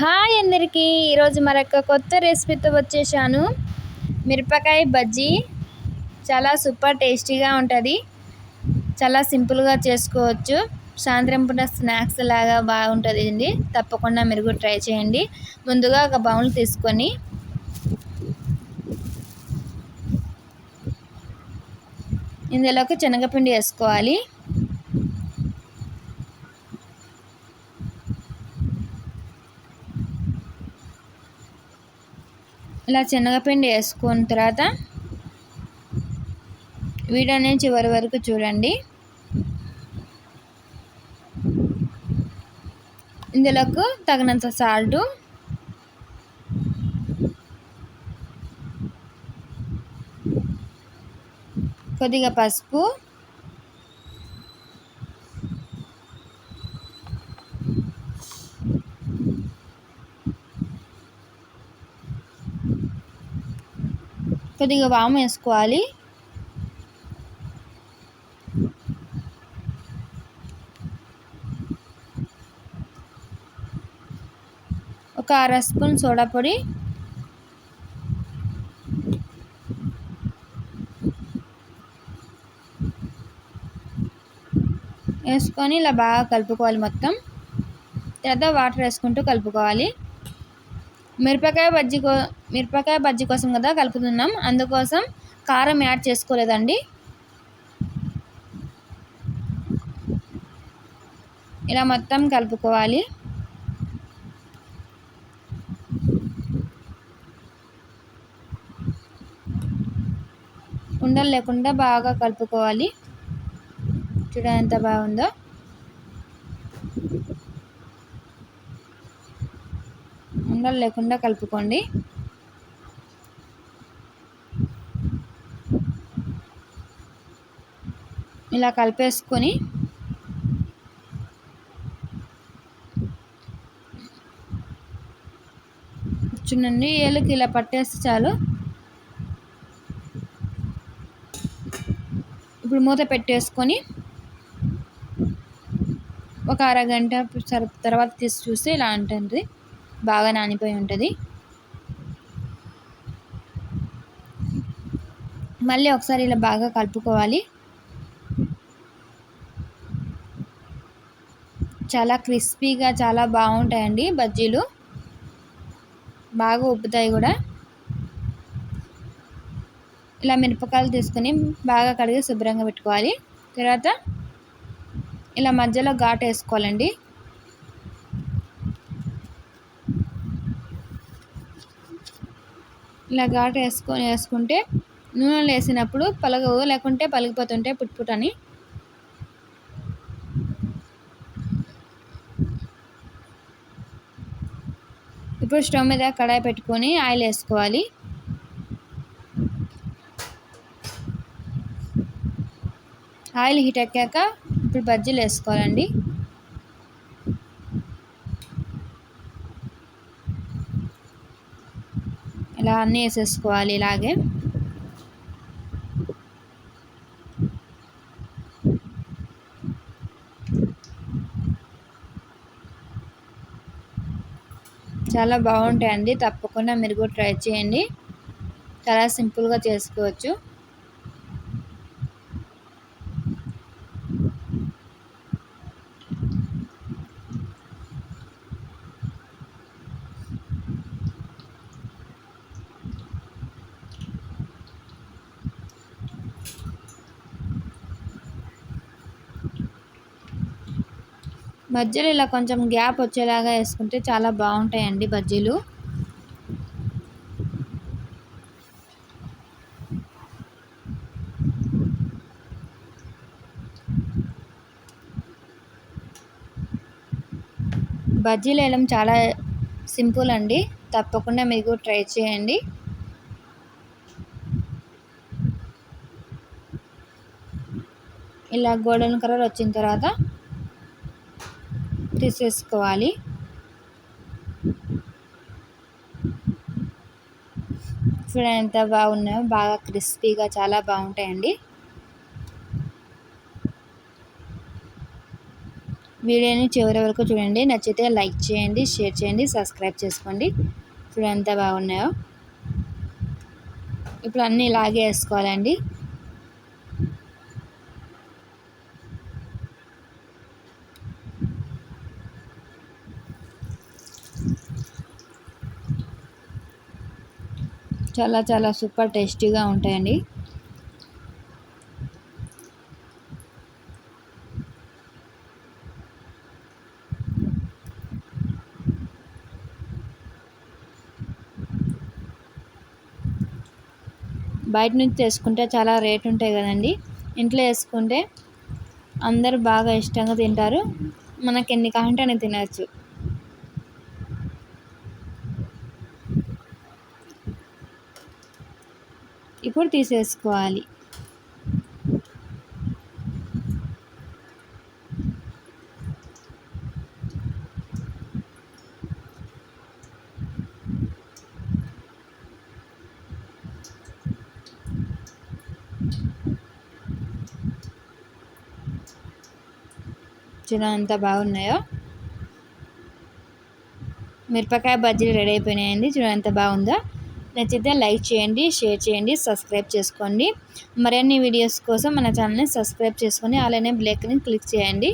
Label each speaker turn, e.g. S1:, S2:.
S1: Hi అందరికీ! ఈరోజు మరొక కొత్త రెసిపీతో వచ్చేసాను. మిరపకాయ బజ్జీ చాలా సూపర్ టేస్టీగా ఉంటుంది. చాలా సింపుల్గా చేసుకోవచ్చు. సాయంత్రం పూట స్నాక్స్ లాగా బాగుంటుంది అండి. తప్పకుండా మీరు కూడా ట్రై చేయండి. ముందుగా ఒక బౌల్ తీసుకొని ఇందులోకి శనగపిండి వేసుకోవాలి. ఇలా శనగపిండి వేసుకున్న తర్వాత వీడియోని చివరి వరకు చూడండి. ఇందులోకి తగినంత సాల్టు, కొద్దిగా పసుపు, కొద్దిగా వాము వేసుకోవాలి. ఒక అర స్పూన్ సోడా పొడి, వేసుకొని ఇలా బాగా కలుపుకోవాలి మొత్తం. తర్వాత వాటర్ వేసుకుంటూ కలుపుకోవాలి. మిరపకాయ బజ్జీ కోసం కదా కలుపుతున్నాం, అందుకోసం కారం యాడ్ చేసుకోలేదండి. ఇలా మొత్తం కలుపుకోవాలి. ఉండలు లేకుండా బాగా కలుపుకోవాలి. చూడండి ఎంత బాగుందో. ఉండలు లేకుండా కలుపుకోండి. ఇలా కలిపేసుకొని చూడండి, ఏలుకి ఇలా పట్టేస్తే చాలు. ఇప్పుడు మూత పెట్టేసుకొని ఒక అరగంట తర్వాత తీసి చూస్తే ఇలా ఉంటుంది. బాగా నానిపోయి ఉంటుంది. మళ్ళీ ఒకసారి ఇలా బాగా కలుపుకోవాలి. చాలా క్రిస్పీగా చాలా బాగుంటాయండి బజ్జీలు. బాగా ఉబ్బుతాయి కూడా. ఇలా మిరపకాయలు తీసుకొని బాగా కడిగి శుభ్రంగా పెట్టుకోవాలి. తర్వాత ఇలా మధ్యలో ఘాటు వేసుకోవాలండి. ఇలా ఘాటు వేసుకుంటే నూనెలో వేసినప్పుడు పలగవు, లేకుంటే పలిగిపోతుంటే పుట్ అని. ఇప్పుడు స్టవ్ మీద కడాయి పెట్టుకొని ఆయిల్ వేసుకోవాలి. ఆయిల్ హీట్ ఎక్కాక ఇప్పుడు బజ్జీలు వేసుకోవాలండి. ఇలా అన్నీ వేసేసుకోవాలి. ఇలాగే చాలా బాగుంటాయండి. తప్పకుండా మీరు కూడా ట్రై చేయండి. చాలా సింపుల్గా చేసుకోవచ్చు. మధ్యలో ఇలా కొంచెం గ్యాప్ వచ్చేలాగా వేసుకుంటే చాలా బాగుంటాయండి బజ్జీలు. బజ్జీలు వేయడం చాలా సింపుల్ అండి. తప్పకుండా మీరు ట్రై చేయండి. ఇలా గోల్డెన్ కలర్ వచ్చిన తర్వాత తీసేసుకోవాలి. చూడండి ఎంత బాగున్నాయో. బాగా క్రిస్పీగా చాలా బాగుంటాయండి. వీడియోని చివరి వరకు చూడండి. నచ్చితే లైక్ చేయండి, షేర్ చేయండి, సబ్స్క్రైబ్ చేసుకోండి. చూడండి ఎంత బాగున్నాయో. ఇప్పుడు అన్నీ ఇలాగే వేసుకోవాలండి. చాలా చాలా సూపర్ టేస్టీగా ఉంటాయండి. బయట నుంచి తెచ్చుకుంటే చాలా రేట్ ఉంటాయి కదండి. ఇంట్లో వేసుకుంటే అందరూ బాగా ఇష్టంగా తింటారు. మనకి ఎన్ని కావాలంటే అన్ని తినచ్చు. ఇప్పుడు తీసేసుకోవాలి. చూడండి ఎంత బాగున్నాయో. మిరపకాయ బజ్జీలు రెడీ అయిపోయినాయండి. చూడండి ఎంత బాగుందో. నచ్చితే లైక్ చేయండి, షేర్ చేయండి, సబ్స్క్రైబ్ చేసుకోండి. మరిన్ని వీడియోస్ కోసం మన ఛానల్ని సబ్స్క్రైబ్ చేసుకొని అలానే బెల్ ఐకాన్ని క్లిక్ చేయండి.